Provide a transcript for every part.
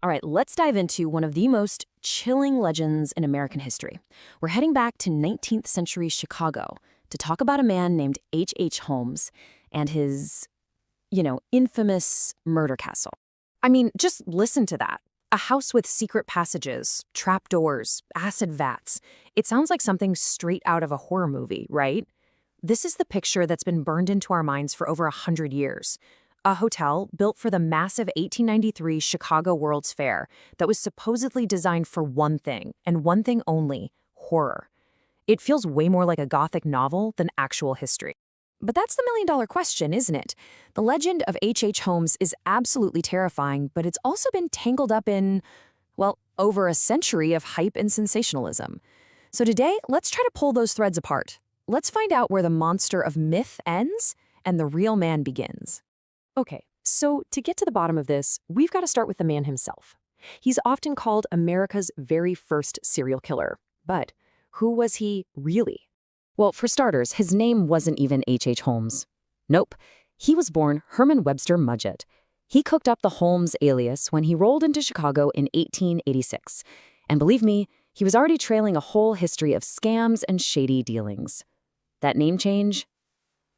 All right, let's dive into one of the most chilling legends in American history. We're heading back to 19th century Chicago to talk about a man named H. Holmes and his, infamous murder castle. I mean, just listen to that. A house with secret passages, trapdoors, acid vats. It sounds like something straight out of a horror movie, right? This is the picture that's been burned into our minds for over 100 years. A hotel built for the massive 1893 Chicago World's Fair that was supposedly designed for one thing, and one thing only: horror. It feels way more like a Gothic novel than actual history. But that's the million-dollar question, isn't it? The legend of H. Holmes is absolutely terrifying, but it's also been tangled up in, well, over a century of hype and sensationalism. So today, let's try to pull those threads apart. Let's find out where the monster of myth ends and the real man begins. Okay, so to get to the bottom of this, we've got to start with the man himself. He's often called America's very first serial killer. But who was he really? Well, for starters, his name wasn't even H. Holmes. Nope, he was born Herman Webster Mudgett. He cooked up the Holmes alias when he rolled into Chicago in 1886. And believe me, he was already trailing a whole history of scams and shady dealings. That name change?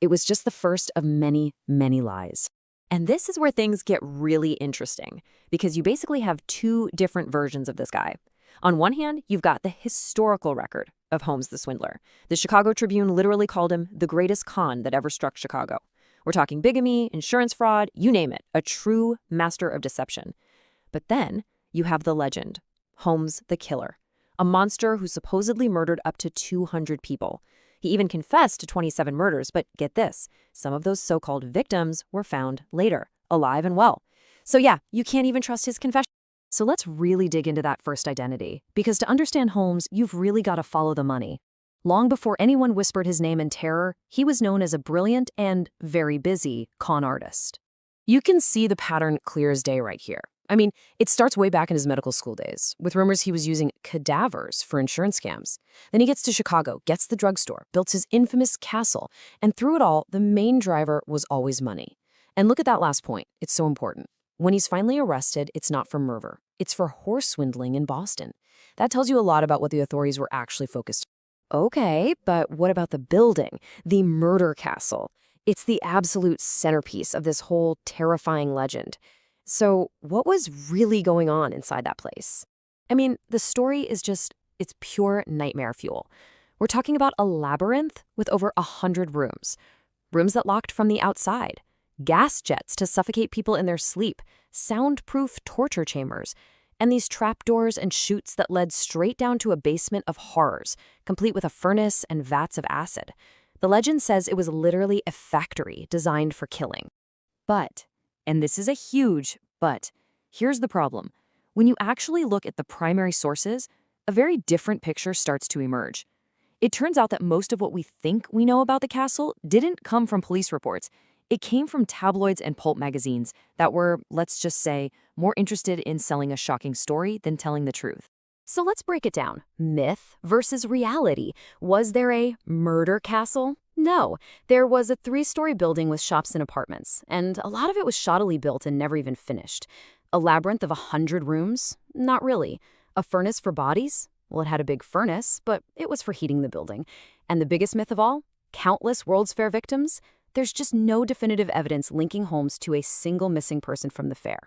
It was just the first of many, many lies. And this is where things get really interesting, because you basically have two different versions of this guy. On one hand, you've got the historical record of Holmes the Swindler. The Chicago Tribune literally called him the greatest con that ever struck Chicago. We're talking bigamy, insurance fraud, you name it, a true master of deception. But then you have the legend, Holmes the Killer, a monster who supposedly murdered up to 200 people. He even confessed to 27 murders, but get this, some of those so-called victims were found later, alive and well. So yeah, you can't even trust his confession. So let's really dig into that first identity, because to understand Holmes, you've really got to follow the money. Long before anyone whispered his name in terror, he was known as a brilliant and very busy con artist. You can see the pattern clear as day right here. I mean, it starts way back in his medical school days, with rumors he was using cadavers for insurance scams. Then he gets to Chicago, gets the drugstore, builds his infamous castle, and through it all, the main driver was always money. And look at that last point. It's so important. When he's finally arrested, it's not for murder. It's for horse swindling in Boston. That tells you a lot about what the authorities were actually focused on. Okay, but what about the building, the murder castle? It's the absolute centerpiece of this whole terrifying legend. So what was really going on inside that place? I mean, the story is it's pure nightmare fuel. We're talking about a labyrinth with over 100 rooms. Rooms that locked from the outside. Gas jets to suffocate people in their sleep. Soundproof torture chambers. And these trapdoors and chutes that led straight down to a basement of horrors, complete with a furnace and vats of acid. The legend says it was literally a factory designed for killing. But, and this is a huge but, here's the problem. When you actually look at the primary sources, a very different picture starts to emerge. It turns out that most of what we think we know about the castle didn't come from police reports. It came from tabloids and pulp magazines that were, let's just say, more interested in selling a shocking story than telling the truth. So let's break it down. Myth versus reality. Was there a murder castle? No. There was a 3-story building with shops and apartments, and a lot of it was shoddily built and never even finished. A labyrinth of 100 rooms? Not really. A furnace for bodies? Well, it had a big furnace, but it was for heating the building. And the biggest myth of all? Countless World's Fair victims? There's just no definitive evidence linking Holmes to a single missing person from the fair.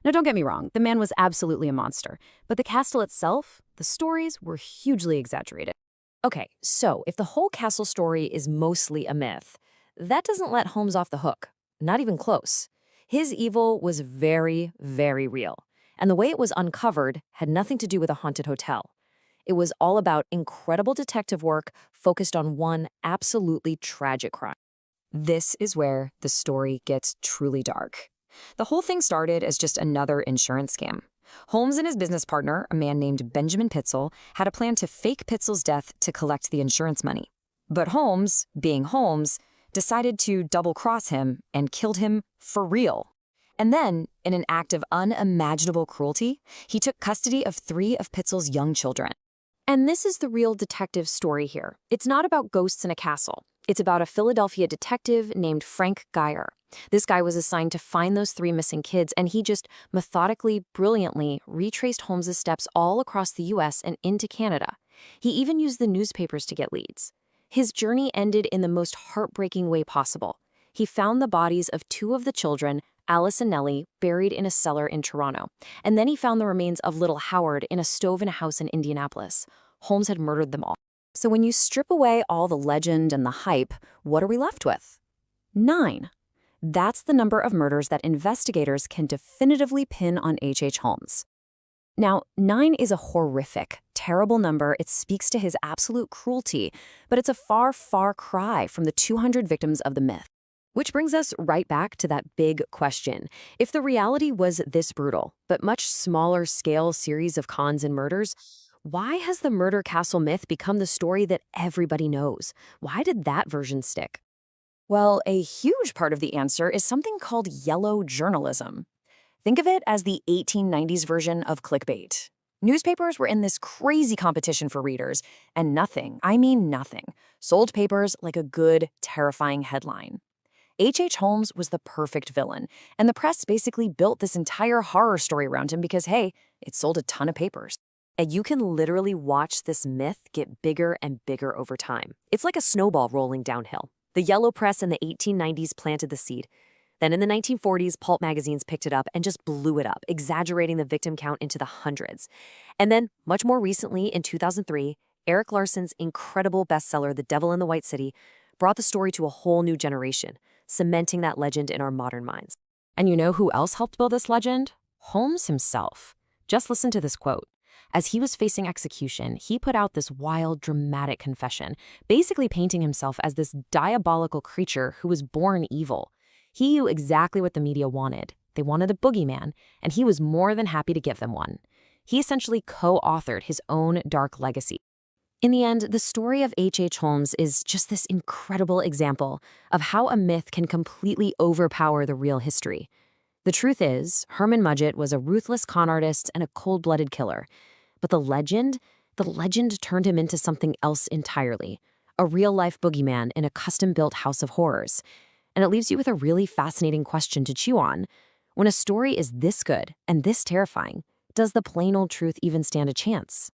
Now, don't get me wrong, the man was absolutely a monster, but the castle itself, the stories were hugely exaggerated. Okay, so if the whole castle story is mostly a myth, that doesn't let Holmes off the hook. Not even close. His evil was very, very real, and the way it was uncovered had nothing to do with a haunted hotel. It was all about incredible detective work focused on one absolutely tragic crime. This is where the story gets truly dark. The whole thing started as just another insurance scam. Holmes and his business partner, a man named Benjamin Pitzel, had a plan to fake Pitzel's death to collect the insurance money. But Holmes, being Holmes, decided to double-cross him and killed him for real. And then, in an act of unimaginable cruelty, he took custody of 3 of Pitzel's young children. And this is the real detective story here. It's not about ghosts in a castle. It's about a Philadelphia detective named Frank Geyer. This guy was assigned to find those 3 missing kids, and he just methodically, brilliantly retraced Holmes's steps all across the US and into Canada. He even used the newspapers to get leads. His journey ended in the most heartbreaking way possible. He found the bodies of 2 of the children, Alice and Nellie, buried in a cellar in Toronto. And then he found the remains of little Howard in a stove in a house in Indianapolis. Holmes had murdered them all. So when you strip away all the legend and the hype, what are we left with? 9. That's the number of murders that investigators can definitively pin on H.H. Holmes. Now, 9 is a horrific, terrible number. It speaks to his absolute cruelty, but it's a far, far cry from the 200 victims of the myth. Which brings us right back to that big question. If the reality was this brutal, but much smaller scale series of cons and murders, why has the murder castle myth become the story that everybody knows? Why did that version stick? Well, a huge part of the answer is something called yellow journalism. Think of it as the 1890s version of clickbait. Newspapers were in this crazy competition for readers, and nothing, I mean nothing, sold papers like a good, terrifying headline. H.H. Holmes was the perfect villain, and the press basically built this entire horror story around him because, hey, it sold a ton of papers. And you can literally watch this myth get bigger and bigger over time. It's like a snowball rolling downhill. The yellow press in the 1890s planted the seed. Then in the 1940s, pulp magazines picked it up and just blew it up, exaggerating the victim count into the hundreds. And then, much more recently, in 2003, Erik Larson's incredible bestseller, The Devil in the White City, brought the story to a whole new generation, cementing that legend in our modern minds. And you know who else helped build this legend? Holmes himself. Just listen to this quote. As he was facing execution, he put out this wild, dramatic confession, basically painting himself as this diabolical creature who was born evil. He knew exactly what the media wanted. They wanted a boogeyman, and he was more than happy to give them one. He essentially co-authored his own dark legacy. In the end, the story of H.H. Holmes is just this incredible example of how a myth can completely overpower the real history. The truth is, Herman Mudgett was a ruthless con artist and a cold-blooded killer. But the legend turned him into something else entirely, a real-life boogeyman in a custom-built house of horrors. And it leaves you with a really fascinating question to chew on. When a story is this good and this terrifying, does the plain old truth even stand a chance?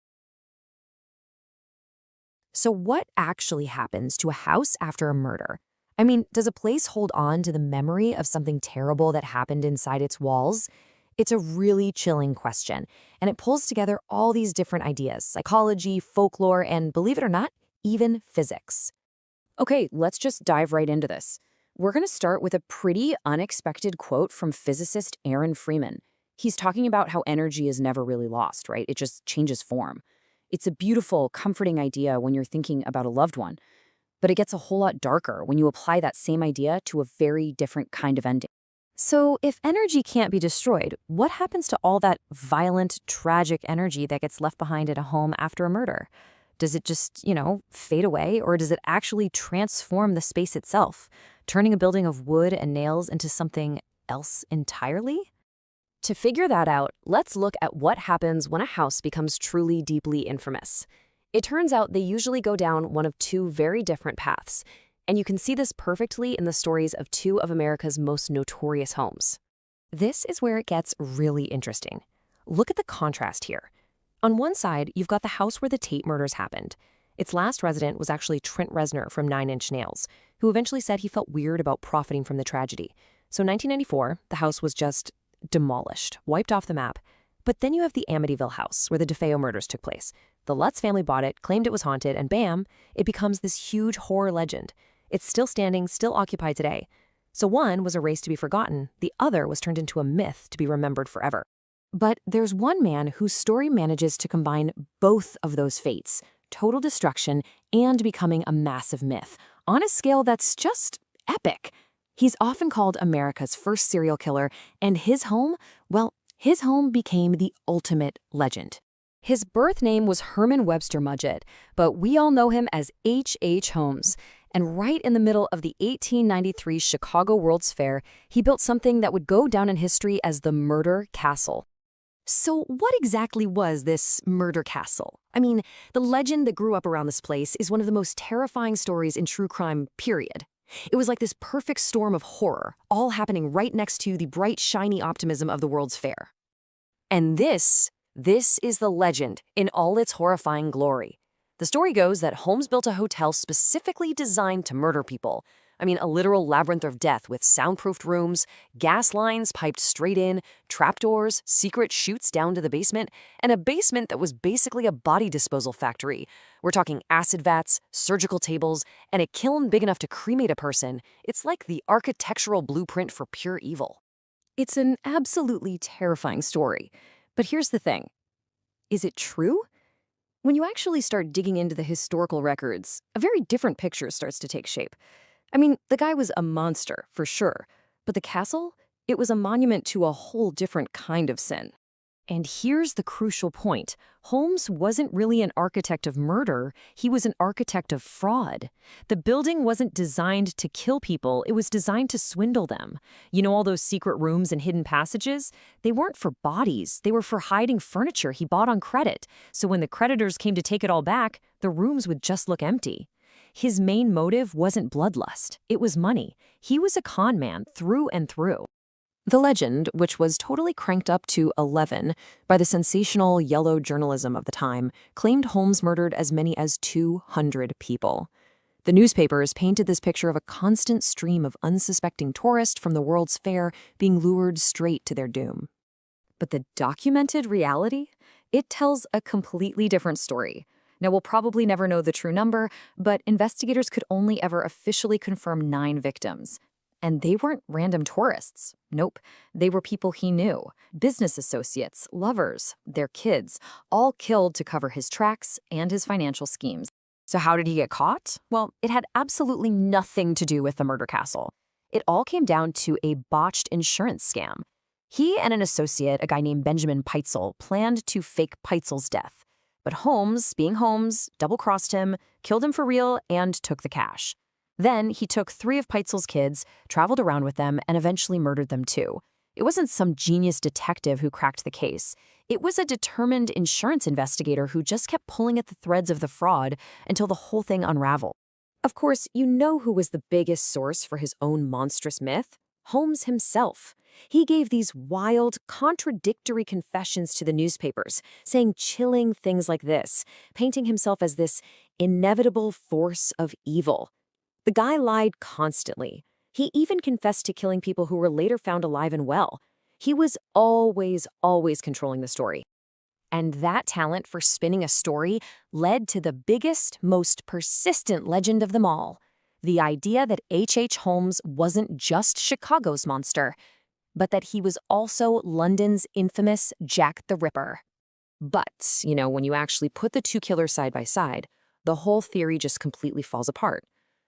So what actually happens to a house after a murder? I mean, does a place hold on to the memory of something terrible that happened inside its walls? It's a really chilling question, and it pulls together all these different ideas, psychology, folklore, and believe it or not, even physics. Okay, let's just dive right into this. We're going to start with a pretty unexpected quote from physicist Aaron Freeman. He's talking about how energy is never really lost, right? It just changes form. It's a beautiful, comforting idea when you're thinking about a loved one, but it gets a whole lot darker when you apply that same idea to a very different kind of ending. So if energy can't be destroyed, what happens to all that violent, tragic energy that gets left behind at a home after a murder? Does it just, fade away, or does it actually transform the space itself, turning a building of wood and nails into something else entirely? To figure that out, let's look at what happens when a house becomes truly deeply infamous. It turns out they usually go down one of 2 very different paths. And you can see this perfectly in the stories of 2 of America's most notorious homes. This is where it gets really interesting. Look at the contrast here. On one side, you've got the house where the Tate murders happened. Its last resident was actually Trent Reznor from 9 Inch Nails, who eventually said he felt weird about profiting from the tragedy. So in 1994, the house was just demolished, wiped off the map. But then you have the Amityville house, where the DeFeo murders took place. The Lutz family bought it, claimed it was haunted, and bam, it becomes this huge horror legend. It's still standing, still occupied today. So one was erased to be forgotten, the other was turned into a myth to be remembered forever. But there's one man whose story manages to combine both of those fates, total destruction and becoming a massive myth, on a scale that's just epic. He's often called America's first serial killer, and his home became the ultimate legend. His birth name was Herman Webster Mudgett, but we all know him as H.H. Holmes. And right in the middle of the 1893 Chicago World's Fair, he built something that would go down in history as the Murder Castle. So what exactly was this murder castle? I mean, the legend that grew up around this place is one of the most terrifying stories in true crime, period. It was like this perfect storm of horror, all happening right next to the bright, shiny optimism of the World's Fair. And this is the legend in all its horrifying glory. The story goes that Holmes built a hotel specifically designed to murder people. I mean, a literal labyrinth of death with soundproofed rooms, gas lines piped straight in, trapdoors, secret chutes down to the basement, and a basement that was basically a body disposal factory. We're talking acid vats, surgical tables, and a kiln big enough to cremate a person. It's like the architectural blueprint for pure evil. It's an absolutely terrifying story. But here's the thing. Is it true? When you actually start digging into the historical records, a very different picture starts to take shape. I mean, the guy was a monster, for sure. But the castle? It was a monument to a whole different kind of sin. And here's the crucial point. Holmes wasn't really an architect of murder, he was an architect of fraud. The building wasn't designed to kill people, it was designed to swindle them. You know all those secret rooms and hidden passages? They weren't for bodies, they were for hiding furniture he bought on credit. So when the creditors came to take it all back, the rooms would just look empty. His main motive wasn't bloodlust, it was money. He was a con man through and through. The legend, which was totally cranked up to 11 by the sensational yellow journalism of the time, claimed Holmes murdered as many as 200 people. The newspapers painted this picture of a constant stream of unsuspecting tourists from the World's Fair being lured straight to their doom. But the documented reality? It tells a completely different story. Now, we'll probably never know the true number, but investigators could only ever officially confirm 9 victims. And they weren't random tourists. Nope. They were people he knew. Business associates, lovers, their kids, all killed to cover his tracks and his financial schemes. So how did he get caught? Well, it had absolutely nothing to do with the murder castle. It all came down to a botched insurance scam. He and an associate, a guy named Benjamin Peitzel, planned to fake Peitzel's death. But Holmes, being Holmes, double-crossed him, killed him for real, and took the cash. Then he took 3 of Peitzel's kids, traveled around with them, and eventually murdered them too. It wasn't some genius detective who cracked the case. It was a determined insurance investigator who just kept pulling at the threads of the fraud until the whole thing unraveled. Of course, you know who was the biggest source for his own monstrous myth? Holmes himself. He gave these wild, contradictory confessions to the newspapers, saying chilling things like this, painting himself as this inevitable force of evil. The guy lied constantly. He even confessed to killing people who were later found alive and well. He was always controlling the story. And that talent for spinning a story led to the biggest, most persistent legend of them all. The idea that H.H. Holmes wasn't just Chicago's monster, but that he was also London's infamous Jack the Ripper. But, when you actually put the 2 killers side by side, the whole theory just completely falls apart.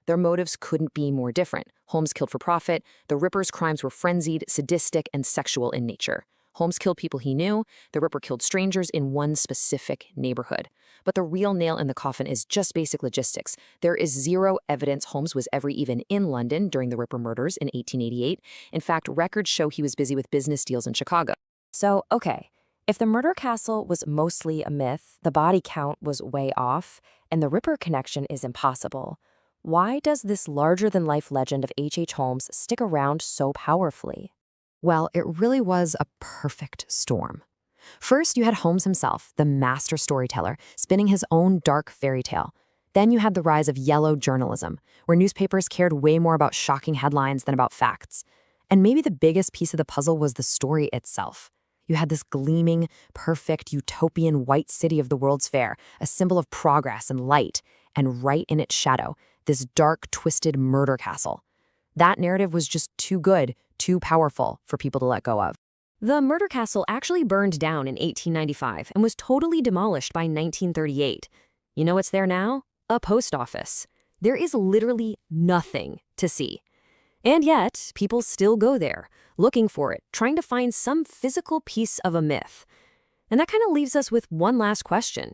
Their motives couldn't be more different. Holmes killed for profit. The Ripper's crimes were frenzied, sadistic, and sexual in nature. Holmes killed people he knew. The Ripper killed strangers in one specific neighborhood. But the real nail in the coffin is just basic logistics. There is 0 evidence Holmes was ever even in London during the Ripper murders in 1888. In fact, records show he was busy with business deals in Chicago. So, okay, if the murder castle was mostly a myth, the body count was way off, and the Ripper connection is impossible, why does this larger-than-life legend of H.H. Holmes stick around so powerfully? Well, it really was a perfect storm. First, you had Holmes himself, the master storyteller, spinning his own dark fairy tale. Then you had the rise of yellow journalism, where newspapers cared way more about shocking headlines than about facts. And maybe the biggest piece of the puzzle was the story itself. You had this gleaming, perfect, utopian white city of the World's Fair, a symbol of progress and light, and right in its shadow, this dark, twisted murder castle. That narrative was just too good, too powerful for people to let go of. The murder castle actually burned down in 1895 and was totally demolished by 1938. You know what's there now? A post office. There is literally nothing to see. And yet, people still go there, looking for it, trying to find some physical piece of a myth. And that kind of leaves us with one last question.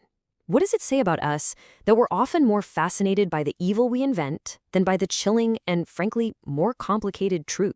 What does it say about us that we're often more fascinated by the evil we invent than by the chilling and, frankly, more complicated truth?